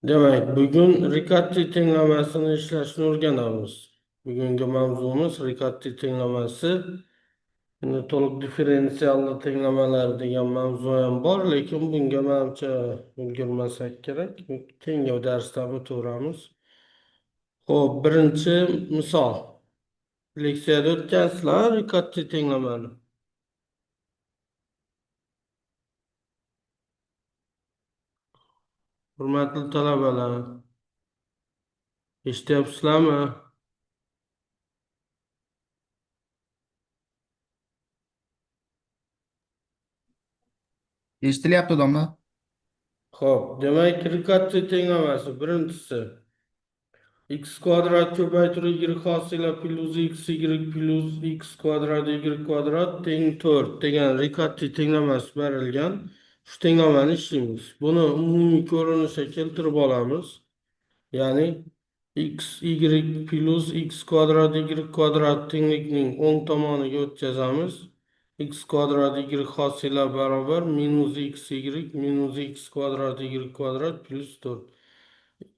Demek, bugün Riccati tenglemesini ishlashni o'rganamiz. Bugungi mavzumiz Riccati tenglemasi. Endi to'liq differensialni tenglamalar degan mavzu ham bor, lekin bunga menimcha ulgurmasak kerak. Keyingi darsda o'tamiz. Xo'p, birinchi misol. Leksiyada o'tkansizlar Riccati tenglamani. Hurmatli talabalar, eshityapsizlarmi? Eshitilyapti domla. Xo'p, demak, Riccati tenglamasi birinchisi. X kvadrat ko'paytirib y hosila plus xy plus x kvadrat y kvadrat teng 4 degan Riccati tenglamasi berilgan. Shu tenglamani ishlaymiz. Buni umumiy ko'rinishga keltirib olamiz. Ya'ni x y plus x kvadrat y kvadrat tenglikning o'ng tomoniga o'tkazamiz. X kvadrat y hosila barobar minus xy minus x kvadrat y kvadrat plus 4.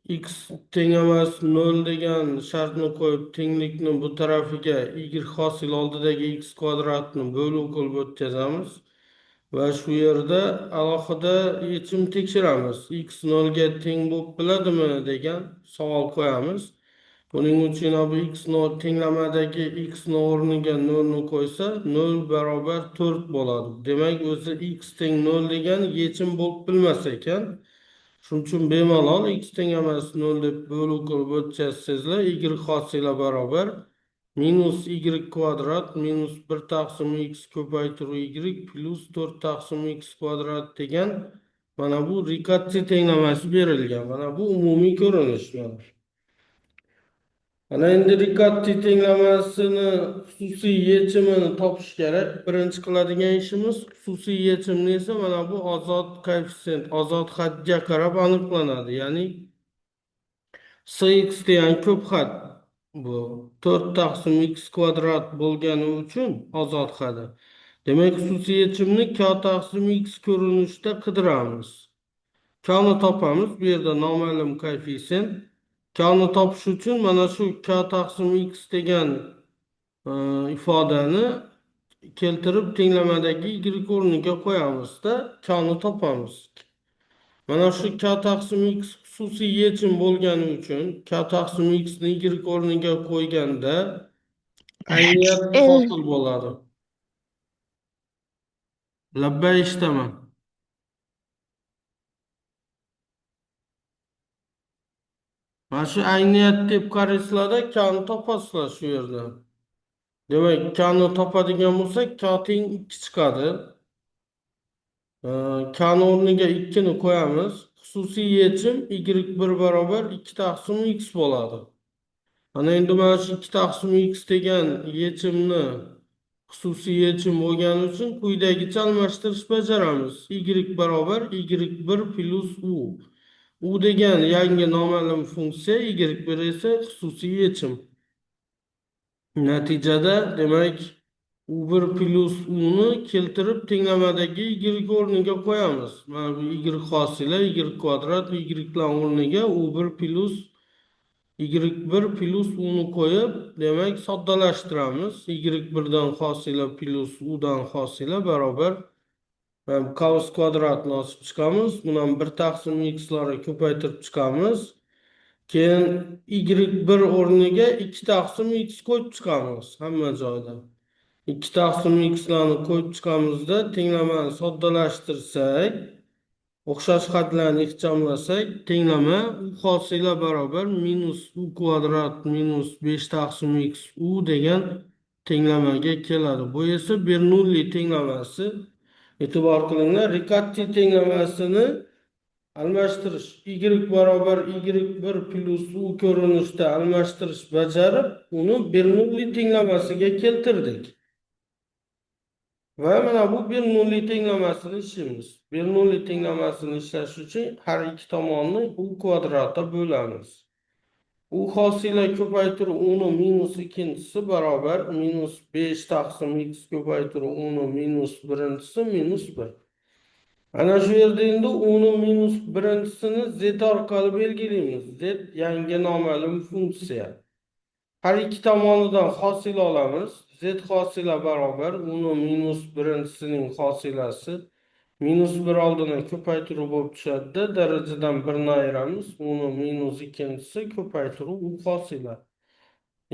X teng emas 0 degan shartni qo'yib tenglikni bu tarafiga y hosil oldidagi x kvadratni bo'luv qilib o'tkazamiz va shu yerda alohida yechim tekshiramiz. X 0 ga teng bo'lib biladimi degan savol qo'yamiz. Buning uchun bu x 0 tenglamadagi x ni o'rniga 0 ni qo'ysa 0 barobar 4 bo'ladi. Demak, o'zi x teng 0 degan yechim bo'lib bilmas ekan. Shuning uchun bemalol x teng emas 0 deb bo'luv qilib o'tkazsangizlar, y hosila barobar minus y kvadrat minus 1 taqsim x ko'paytiruv y plus 4 taqsim x kvadrat degan mana bu Riccati tenglamasi berilgan. Mana bu umumiy ko'rinish. Mana endi Riccati tenglamasini xususiy yechimini topish kerak. Birinchi qiladigan ishimiz xususiy yechimni esa mana bu ozod koeffitsient, ozod hadga qarab aniqlanadi. Ya'ni Cx degan ko'p xat bu 4 taqsim x kvadrat bo'lgani uchun ozod hadi. Demak, xususiy yechimni k taqsim x ko'rinishda qidiramiz. Kni topamiz. Bu yerda noma'lum koeffitsient. Kni topish uchun mana shu k taqsim x degan ifodani keltirib tenglamadagi y o'rniga qo'yamizda kni topamiz. Mana shu k taqsim x xususiy yechim bo'lgani uchun k taqsim x ni y o'rniga qo'yganda ayniyat hosil bo'ladi. Labbay eshitaman. Mana shu ayniyat deb qaraysizlarda kni topasizlar shu yerda. Demak, kni topadigan bo'lsak, k teng 2 chiqadi. Kni o'rniga 2 ni qo'yamiz. Xususiy yechim y1 barobar 2 taqsim x bo'ladi. Mana endi mana shu 2 taqsim x degan yechimni xususiy yechim bo'lgani uchun quyidagicha almashtirish bajaramiz. Y barobar y1 plus u. U degan yangi noma'lum funksiya, y1 esa xususiy yechim. Natijada demak u1 plus uni keltirib tenglamadagi y o'rniga qo'yamiz. Mana bu y hosila y kvadrat y o'rniga u1 plus y1 plus uni qo'yib, demak soddalashtiramiz. Y1 dan hosila plus u dan hosila barobar cos kvadratni osib chiqamiz. Buni 1 taqsim x larga ko'paytirib chiqamiz. Keyin y1 o'rniga 2 taqsim x qo'yib chiqamiz hamma joyda. 2 taqsim x larni qo'yib chiqamizda tenglamani soddalashtirsak, o'xshash xatlarni ixchamlasak, tenglama u hosila barobar minus u kvadrat minus 5 taqsim x u degan tenglamaga keladi. Bu esa Bernoulli tenglamasi. E'tibor qilinglar, Riccati tenglamasini almashtirish y barobar y1 plus u ko'rinishda almashtirish bajarib, uni Bernoulli tenglamasiga keltirdik. Va mana bu Bernoulli tenglamasini ishlaymiz. Bernoulli tenglamasini ishlash uchun har ikki tomonni u kvadratga bo'lamiz. U hosila ko'paytiruv uni minus ikkinchisi barobar minus 5 taqsim x ko'paytiruv uni minus birinchisi minus 1. Ana shu yerda endi uni minus birinchisini z orqali belgilaymiz. Z yangi noma'lum funksiya. Har ikki tomonidan hosil olamiz. Z hosila barobar uni minus birinchisining hosilasi minus bir oldini ko'paytiruv bo'lib tushadi. Darajadan birini ayiramiz. Uni minus ikkinchisi ko'paytiruv u hosila.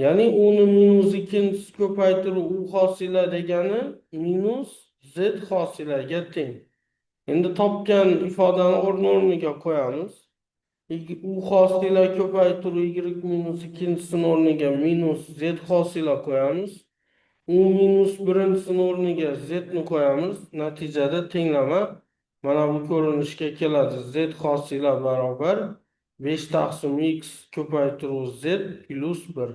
Ya'ni uni minus ikkinchisi ko'paytiruv u hosila degani minus z hosilaga teng. Endi topgan ifodani o'rniga qo'yamiz. U hosila ko'paytiruv y minus ikkinchisini o'rniga minus z hosila qo'yamiz. U minus birinchisini o'rniga z ni qo'yamiz. Natijada tenglama mana bu ko'rinishga keladi. Z hosila barobar 5 taqsim x ko'paytiruv z plus 1.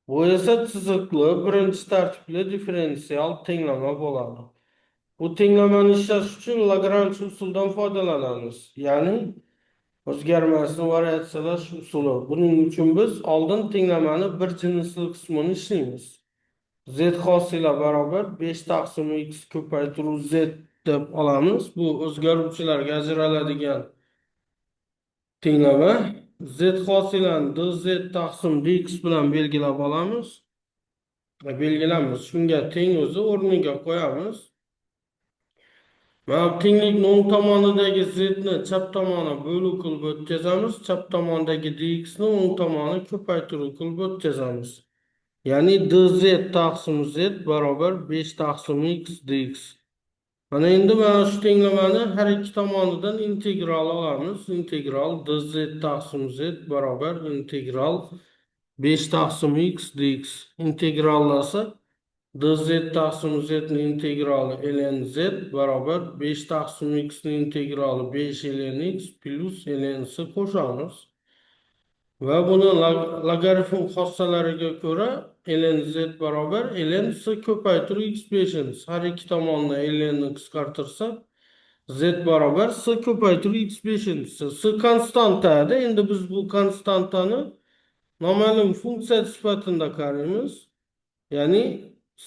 Bu esa chiziqli birinchi tartibli differensial tenglama bo'ladi. Bu tenglamani ishlash uchun Lagranj usulidan foydalanamiz. Ya'ni o'zgarmasni variatsiyalash usuli. Buning uchun biz oldin tenglamani bir jinsli qismini ishlaymiz. Z hosila barobar 5 taqsim x ko'paytiruv z deb olamiz. Bu o'zgaruvchilarga ajraladigan tenglama. Z hosilani dz taqsim dx bilan belgilab olamiz. Belgilamiz. Shunga teng o'zi o'rniga qo'yamiz. Mana tenglikning o'ng tomonidagi z ni chap tomoni bo'luv qilib o'tkazamiz. Chap tomondagi dx ni o'ng tomoni ko'paytiruv qilib o'tkazamiz. Ya'ni dz taqsim z barobar 5 taqsim x dx. Mana endi mana shu tenglamani har ikki tomonidan integral olamiz. Integral dz taqsim z barobar integral 5 taqsim x dx. Integrallasa dz taqsim z ni integrali ln z barobar 5 taqsim x ni integrali 5 ln x plus ln s qo'shamiz. Va buni logaritm xossalariga ko'ra ln z barobar ln s ko'paytiruv x5. Har ikki tomonni ln ni qisqartirsak z barobar s ko'paytiruv x5. S konstantada. Endi biz bu konstantani noma'lum funksiya sifatida qaraymiz. Ya'ni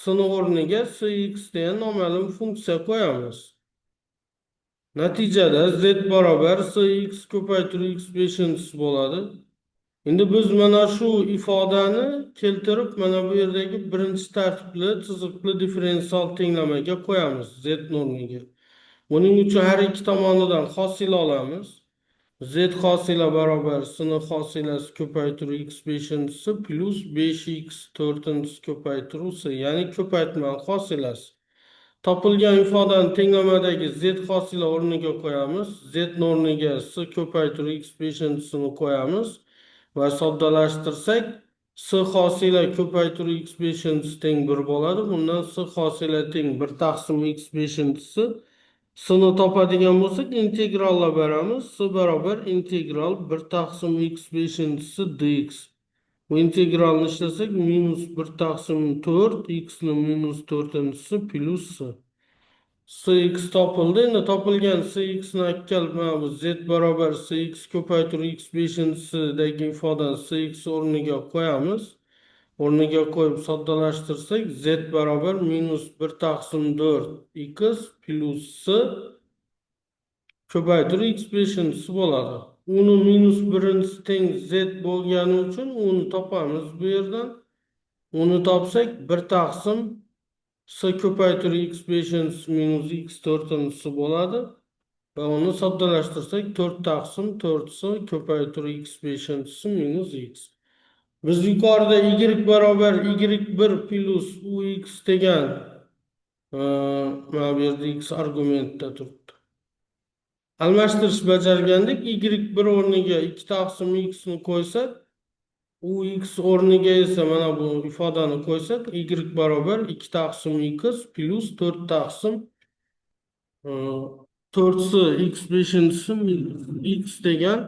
s'ni o'rniga sx degan noma'lum funksiya qo'yamiz. Natijada z barobar sx ko'paytiruv x5 bo'ladi. Endi biz mana shu ifodani keltirib mana bu yerdagi birinchi tartibli chiziqli differensial tenglamaga qo'yamiz z o'rniga. Buning uchun har ikki tomonidan hosil olamiz. Z hosila barobar s'ni hosilasi ko'paytiruv x5 plus 5x 4 ko'paytiruv s, ya'ni ko'paytma hosilasi. Topilgan ifodani tenglamadagi z hosila o'rniga qo'yamiz. Z o'rniga s ko'paytiruv x5 ni qo'yamiz va soddalashtirsak s hosila ko'paytiruv x5 teng 1 bo'ladi. Bundan s hosila teng 1 taqsim x5 s'ni topadigan bo'lsak integrallab beramiz. S barobar integral 1 taqsim x5 dx. Bu integralni ishlasak minus 1 taqsim 4 x ni minus 4 plus s. Sx topildi. Endi topilgan sx ni akkalib mana bu z barobar sx ko'paytiruv x5dagi ifodani sx o'rniga qo'yamiz. O'rniga qo'yib soddalashtirsak z barobar minus 1 taqsim 4 x plus s ko'paytiruv x5 bo'ladi. Uni minus birinchisi teng z bo'lgani uchun uni topamiz bu yerdan. Uni topsak 1 taqsim s ko'paytiruv x5 minus x4 bo'ladi. Va uni soddalashtirsak 4 taqsim 4s ko'paytiruv x5 minus x. Biz yuqorida y barobar y1 plus ux degan mana bu yerda x argumentda turibdi. Almashtirish bajargandik. Y1 o'rniga 2 taqsim x ni qo'ysak, ux o'rniga esa mana bu ifodani qo'ysak, y barobar 2 taqsim x plus 4 taqsim 4s x5 x degan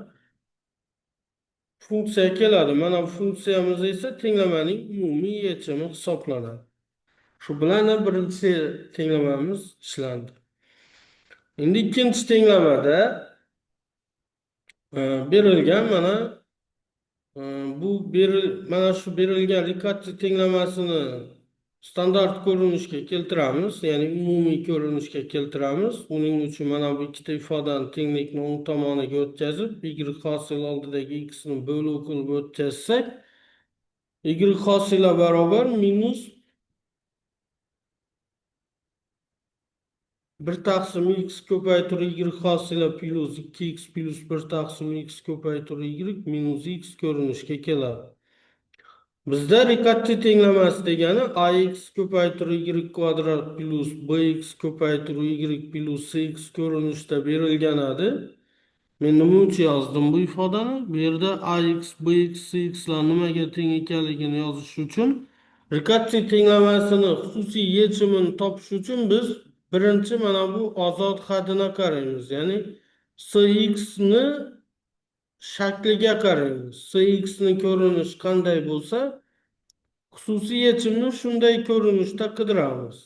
funksiya keladi. Mana bu funksiyamiz esa tenglamaning umumiy yechimi hisoblanadi. Shu bilan birinchi tenglamamiz ishlandi. Endi ikkinchi tenglamada berilgan mana bu mana shu berilgan Riccati tenglamasini standart ko'rinishga keltiramiz, ya'ni umumiy ko'rinishga keltiramiz. Uning uchun mana bu ikkita ifodani tenglikni o'ng tomoniga o'tkazib, y hosil oldidagi x ni bo'luv qilib o'tkazsak, y hosila barobar minus 1 taqsim x ko'paytirib y hosila plus 2x plus 1 taqsim x ko'paytirib y minus x ko'rinishga keladi. Bizda Riccati tenglamasi degani ax ko'paytirib y kvadrat plus bx ko'paytirib y plus cx ko'rinishda berilgan edi. Men nima uchun yozdim bu ifodani? Bu yerda ax, bx, cx lar nimaga teng ekanligini yozish uchun Riccati tenglamasini xususiy yechimini topish uchun biz birinchi mana bu ozod hadini qaraymiz. Ya'ni cx ni shakliga qaraymiz. Cx ni ko'rinishi qanday bo'lsa, xususiy yechimni shunday ko'rinishda qidiramiz.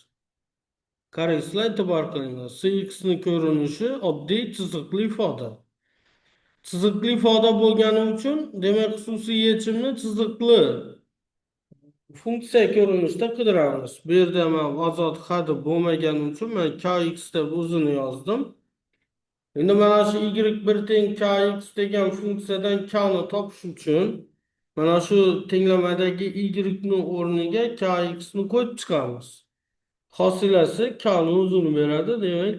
Qaraysizlar, e'tibor qilinglar. Cx ni ko'rinishi oddiy chiziqli ifoda. Chiziqli ifoda bo'lgani uchun, demak, xususiy yechimni chiziqli funksiya ko'rinishida qidiramiz. Bu yerda men ozod hadi bo'lmagani uchun men kx deb o'zini yozdim. Endi mana shu y1 teng kx degan funksiyadan k ni topish uchun mana shu tenglamadagi y ni o'rniga kx ni qo'yib chiqamiz. Hosilasi k ni o'zini beradi, demak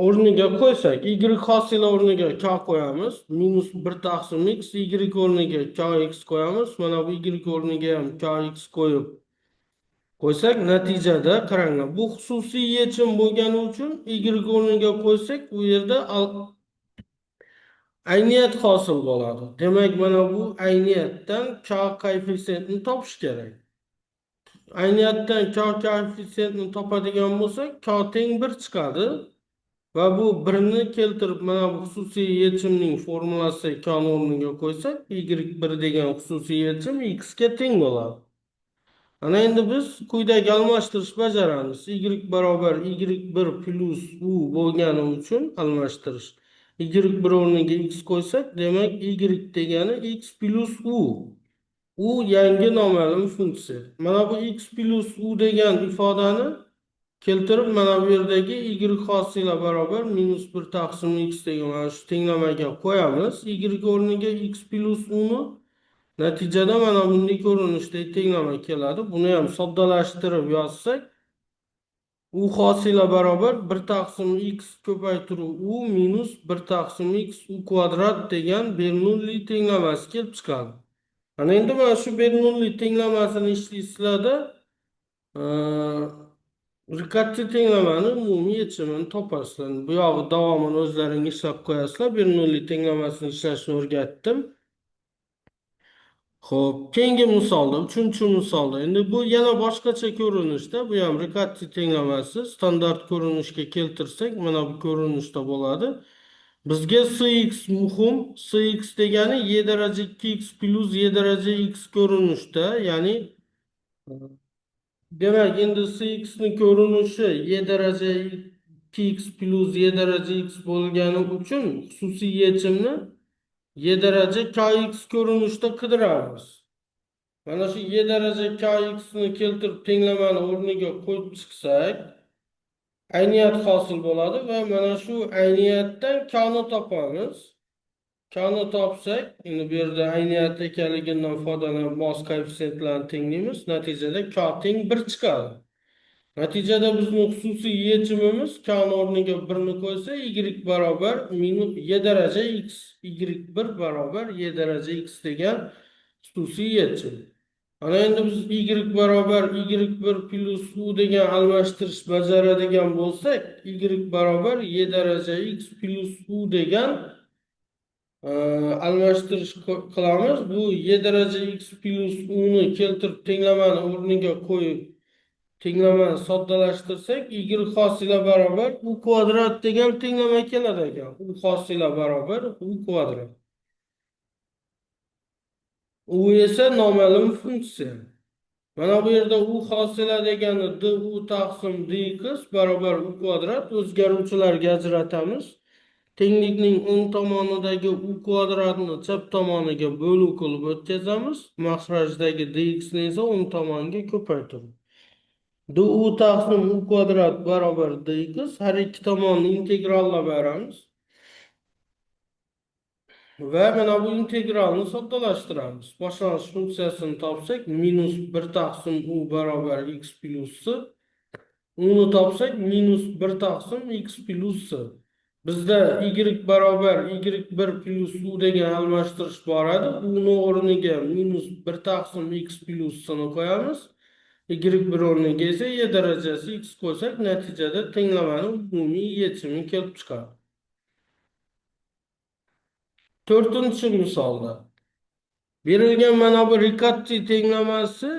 o'rniga qo'ysak, y hosila o'rniga k qo'yamiz, minus 1 taqsim x, y o'rniga kx qo'yamiz, mana bu y o'rniga ham kx qo'ysak, natijada qaranglar, bu xususiy yechim bo'lgani uchun y o'rniga qo'ysak, u yerda ayniyat hosil bo'ladi. Demak, mana bu ayniyatdan k koeffitsiyentni topish kerak. Ayniyatdan k koeffitsiyentni topadigan bo'lsak, k teng 1 chiqadi. Va bu 1ni keltirib mana bu xususiy yechimning formulasi k ni o'rniga qo'ysak, y1 degan xususiy yechim x ga teng bo'ladi. Ana endi biz quyidagi almashtirish bajaramiz. Y barobar y1 plus u bo'lgani uchun almashtirish. Y1 o'rniga x qo'ysak, demak y degani x plus u. U yangi noma'lum funksiya. Mana bu x plus u degan ifodani keltirib mana bu yerdagi y hosila barobar minus 1 taqsim x degan mana shu tenglamaga qo'yamiz. Y o'rniga x plus uni natijada mana bunday ko'rinishda tenglama keladi. Buni ham soddalashtirib yozsak, u hosila barobar 1 taqsim x ko'paytirib u minus 1 taqsim x u kvadrat degan Bernoulli tenglamasi kelib chiqadi. Ana endi mana shu Bernoulli tenglamasini ishlaysizlarda Riccati tenglamani umumiy yechimini topasizlar. Bu yog'i davomini o'zlaring ishlab qo'yasizlar. Bernoulli tenglamasini ishlashni o'rgatdim. Xo'p, keyingi misolda, uchinchi misolda, endi bu yana boshqacha ko'rinishda, bu ham Riccati tenglamasi standart ko'rinishga keltirsak, mana bu ko'rinishda bo'ladi. Bizga cx muhim. Cx degani y daraja 2x plus y daraja x ko'rinishda, ya'ni demak, endi cx ni ko'rinishi y daraja 2x plus y daraja x bo'lgani uchun xususiy yechimni y daraja kx ko'rinishda qidiramiz. Mana shu y daraja kx ni keltirib tenglamani o'rniga qo'yib chiqsak, ayniyat hosil bo'ladi va mana shu ayniyatdan k ni topamiz. K ni topsak, endi bu yerda ayniyat ekanligidan foydalanib mos koeffitsiyentlarni tenglaymiz. Natijada k teng 1 chiqadi. Natijada bizning xususiy yechimimiz k ni o'rniga 1 ni qo'ysa, y barobar minus y daraja x, y1 barobar y daraja x degan xususiy yechim. Ana endi biz y barobar y1 plus u degan almashtirish bajaradigan bo'lsak, y barobar y daraja x plus u degan almashtirish qilamiz. Bu y daraja x plus u ni keltirib tenglamani o'rniga qo'yib tenglamani soddalashtirsak, y hosila barobar u kvadrat degan tenglama keladi ekan. U hosila barobar u kvadrat. U esa noma'lum funksiya. Mana bu yerda u hosila degani du taqsim dx barobar u kvadrat. O'zgaruvchilarga ajratamiz. tenglikning o'ng tomonidagi u kvadratni chap tomoniga bo'luv qilib o'tkazamiz. Maxrajdagi dx ni esa o'ng tomonga ko'paytirib. Du taqsim u kvadrat barobar dx. Har ikki tomonni integrallab beramiz. Va mana bu integralni soddalashtiramiz. Boshlang'ich funksiyasini topsak, minus 1 taqsim u barobar x plus c. Uni topsak, minus 1 taqsim x plus c. Bizda y barobar y1 plus u degan almashtirish bor edi. Uni o'rniga minus 1 taqsim x plus c ni qo'yamiz. Y1 o'rniga esa y darajasi x qo'ysak, natijada tenglamani umumiy yechimi kelib chiqadi. To'rtinchi misolda berilgan mana bu Riccati tenglamasi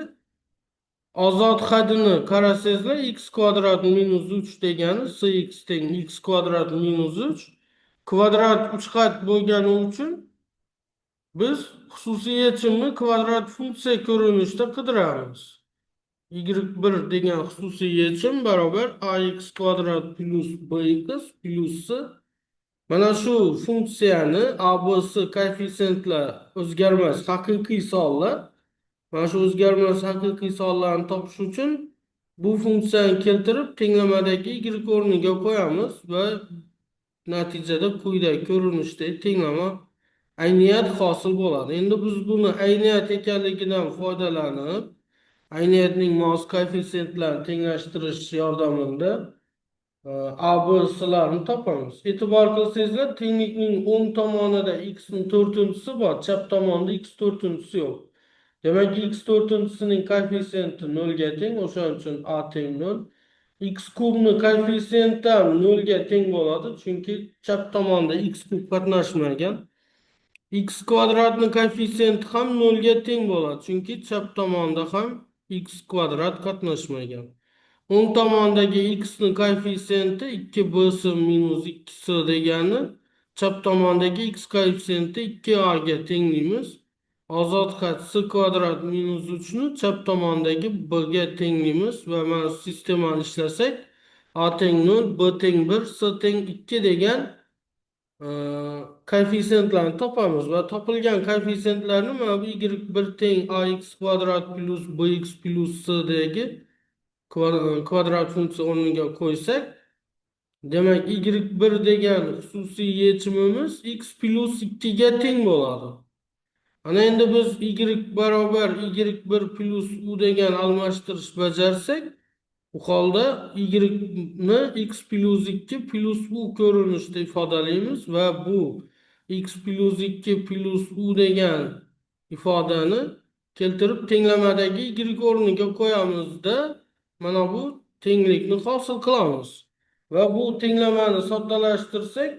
ozod hadini qarasangizlar, x kvadrat minus 3 degani cx teng x kvadrat minus 3 kvadrat 3 xat bo'lgani uchun biz xususiy yechimni kvadrat funksiya ko'rinishida qidiramiz. Y1 degan xususiy yechim barobar ax kvadrat plus bx plus c. Mana shu funksiyani a, b, c koeffitsiyentlar o'zgarmas haqiqiy sonlar. Mana shu o'zgarmas haqiqiy sonlarni topish uchun bu funksiyani keltirib tenglamadagi y o'rniga qo'yamiz va natijada quyidagi ko'rinishda tenglama ayniyat hosil bo'ladi. Endi biz buni ayniyat ekanligidan foydalanib, ayniyatning mos koeffitsiyentlarini tenglashtirish yordamida A, B, C'larni topamiz. E'tibor qilsangizlar, tenglikning o'ng tomonida x ning to'rtinchisi bor, chap tomonda x to'rtinchisi yo'q. Demak, x to'rtinchisining koeffitsiyenti 0 ga teng, o'shaning uchun a teng 0. X kubni koeffitsiyenti ham 0 ga teng bo'ladi, chunki chap tomonda x kub qatnashmagan. X kvadratni koeffitsiyenti ham 0 ga teng bo'ladi, chunki chap tomonda ham x kvadrat qatnashmagan. O'ng tomondagi x ni koeffitsiyenti 2bc minus 2c degani, chap tomondagi x koeffitsiyenti 2a ga teng deymiz. Ozod xat c kvadrat minus 3 ni chap tomondagi b ga teng deymiz va mana sistemani ishlasak, a teng 0, b teng 1, c teng 2 degan koeffitsiyentlarni topamiz va topilgan koeffitsiyentlarni mana bu y1 teng ax kvadrat plus bx plus c dagi kvadrat funksiya o'rniga qo'ysak, demak y1 degan xususiy yechimimiz x plus 2 ga teng bo'ladi. Ana endi biz y barobar y1 plus u degan almashtirish bajarsak, bu holda y ni x plus 2 plus u ko'rinishida ifodalaymiz va bu x plus 2 plus u degan ifodani keltirib tenglamadagi y o'rniga qo'yamizda mana bu tenglikni hosil qilamiz. Va bu tenglamani soddalashtirsak,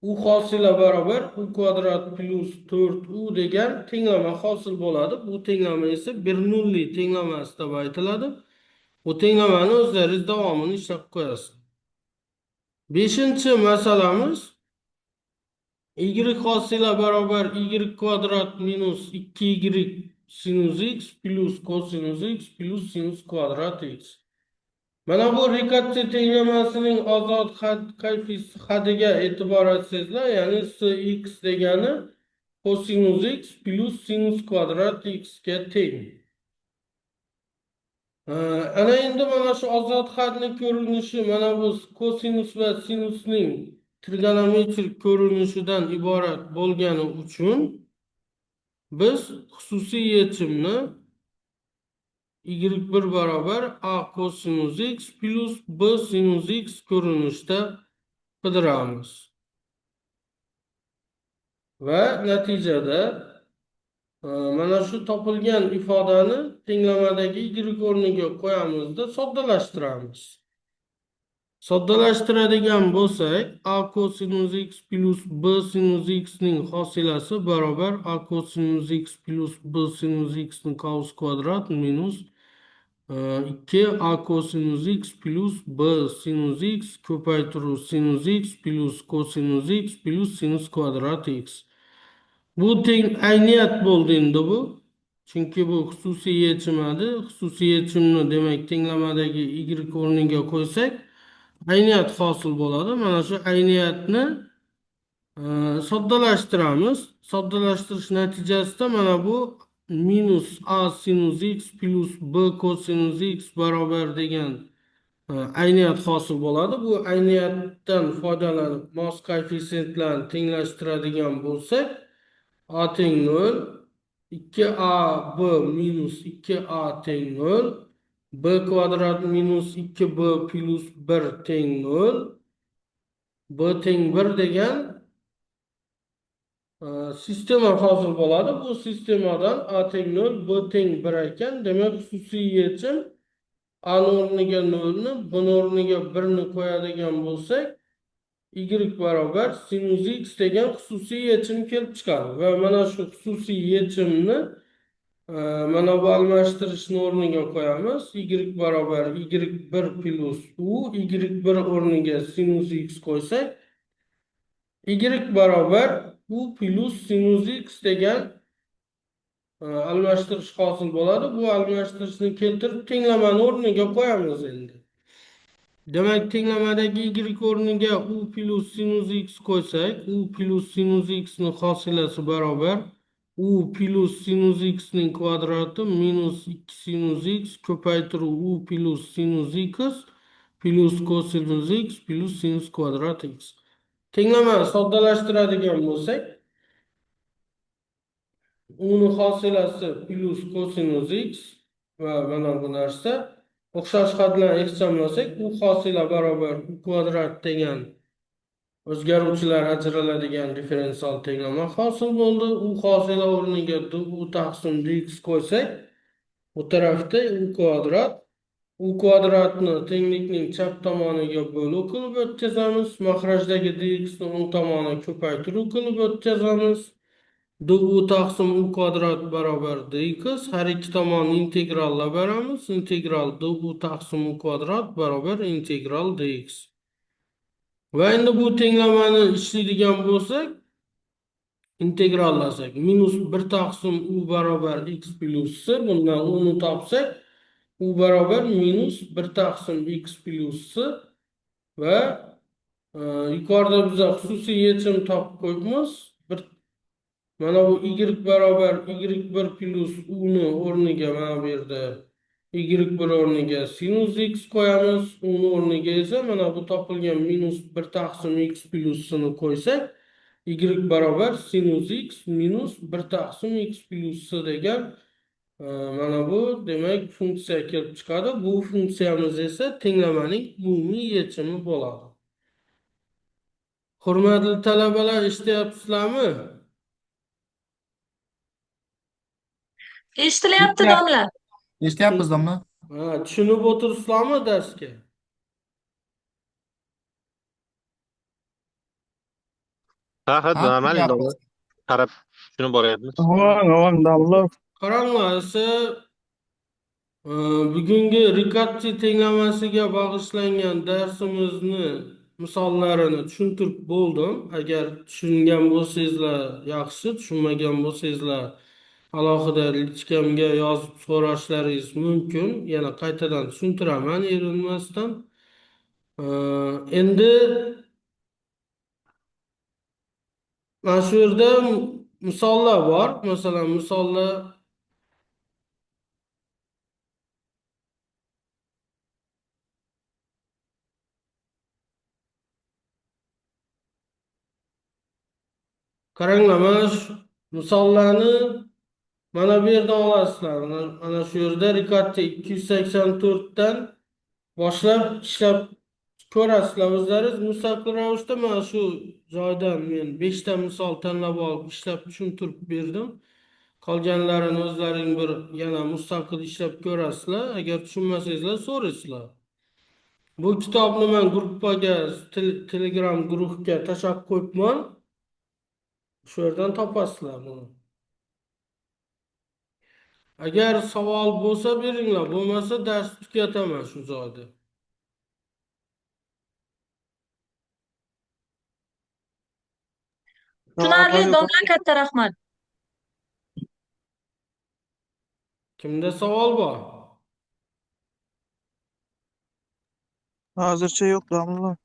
u hosila barobar u kvadrat plus 4u degan tenglama hosil bo'ladi. Bu tenglama esa Bernoulli tenglamasi deb aytiladi. Bu tenglamani o'zlaringiz davomini ishlab qo'yasiz. Beshinchi masalamiz y hosila barobar y kvadrat minus 2y sinus x plus cosinus x plus sinus kvadrat x. Mana bu Riccati tenglamasining ozod hadiga e'tibor etsangizlar, ya'ni cx degani cosinus x plus sinus kvadrat x ga teng. Ana endi mana shu ozod hadni ko'rinishi mana bu kosinus va sinusning trigonometrik ko'rinishidan iborat bo'lgani uchun biz xususiy yechimni y1 barobar a cosinus x plus b sinus x ko'rinishida qidiramiz. Va natijada mana shu topilgan ifodani tenglamadagi y o'rniga qo'yamizda soddalashtiramiz. Soddalashtiradigan bo'lsak, a cosinus x plus b sinus x ning hosilasi barobar a cosinus x plus b sinus x ning cos kvadrat minus 2 a cosinus x plus b sinus x ko'paytiruv sinus x plus cosinus x plus sinus kvadrat x. Bu teng ayniyat bo'ldi endi bu. Chunki bu xususiy yechim edi. Xususiy yechimni demak tenglamadagi y o'rniga qo'ysak, ayniyat hosil bo'ladi. Mana shu ayniyatni soddalashtiramiz. Soddalashtirish natijasida mana bu minus a sinus x plus b kosinus x barobar degan ayniyat hosil bo'ladi. Bu ayniyatdan foydalanib mos koeffitsiyentlarni tenglashtiradigan bo'lsak, a teng 0, 2a b minus 2a teng 0, b kvadrat minus 2b plus 1 teng 0, b teng 1 degan sistema hosil bo'ladi. Bu sistemadan a teng 0, b teng 1 ekan. Demak, xususiy yechim a ni o'rniga 0 ni, b ni o'rniga 1 ni qo'yadigan bo'lsak, y barobar sinus x degan xususiy yechim kelib chiqadi. Va mana shu xususiy yechimni mana bu almashtirishni o'rniga qo'yamiz. Y barobar y1 plus u, y1 o'rniga sinus x qo'ysak, y barobar u plus sinus x degan almashtirish hosil bo'ladi. Bu almashtirishni keltirib tenglamani o'rniga qo'yamiz endi. Demak, tenglamadagi y o'rniga u plus sinus x qo'ysak, u plus sinus x ni hosilasi barobar u plus sinus x ning kvadrati minus 2 sinus x ko'paytiruv u plus sinus x plus cosinus x plus sinus kvadrat x. Tenglamani soddalashtiradigan bo'lsak, uni hosilasi plus cosinus x va mana bu narsa o'xshash xat bilan ixchamlasak, u hosila barobar u kvadrat degan o'zgaruvchilar ajraladigan differensial tenglama hosil bo'ldi. U hosila o'rniga u taqsim dx qo'ysak, bu tarafda u kvadratni tenglikning chap tomoniga bo'lib qilib o'tkazamiz. Maxrajdagi dx ni o'ng tomoni ko'paytiruv qilib o'tkazamiz. Du taqsim u kvadrat barobar dx. Har ikki tomonni integrallab beramiz. Integral du taqsim u kvadrat barobar integral dx. Va endi bu tenglamani ishlaydigan bo'lsak, integrallasak, minus 1 taqsim u barobar x plus c. Bundan uni topsak, u barobar minus 1 taqsim x plus c va yuqorida biz xususiy yechim topib qo'yibmiz. Mana bu y barobar y1 plus u ni o'rniga mana bu yerda y1 o'rniga sinus x qo'yamiz. U ni o'rniga esa mana bu topilgan minus 1 taqsim x plus c ni qo'ysak, y barobar sinus x minus 1 taqsim x plus c degan mana bu demak funksiya kelib chiqadi. Bu funksiyamiz esa tenglamaning umumiy yechimi bo'ladi. Hurmatli talabalar, eshityapsizlarmi? Eshitilyapti domla. Eshityapmiz domla. Tushunib o'tiribsizlarmi darsga? Ha ha Ha, normal tushunyapmiz. qarab tushunib boryapmiz. Domla. Qaranglar, bugungi rekapitulyatsiya tenglamasiga bag'ishlangan darsimizni misollarini tushuntirib bo'ldim. Agar tushungan bo'lsangizlar yaxshi, tushunmagan bo'lsangizlar alohida lichkamga yozib so'rashlaringiz mumkin. Yana qaytadan tushuntiraman erinmasdan. Endi mana shu yerda misollar bor. Masalan, misollar qaranglar, mana shu misollarni mana bu yerdan olasizlar. Mana shu yerda rekapitulyatsiya 284 dan boshlab ishlab ko'rasizlar. O'zlaringiz mustaqil ravishda mana shu joydan men 5 ta misol tanlab olib ishlab tushuntirib berdim. Qolganlarini o'zlaring bir yana mustaqil ishlab ko'rasizlar. Agar tushunmasangizlar so'raysizlar. Bu kitobni men gruppaga, Telegram guruhiga tashlab qo'yibman. Shu yerdan topasizlar buni. Agar savol bo'lsa beringlar, bo'lmasa dars tugataman shu joyda. Tushunarli domla, katta rahmat. Kimda savol bor? Hozircha yo'q domla.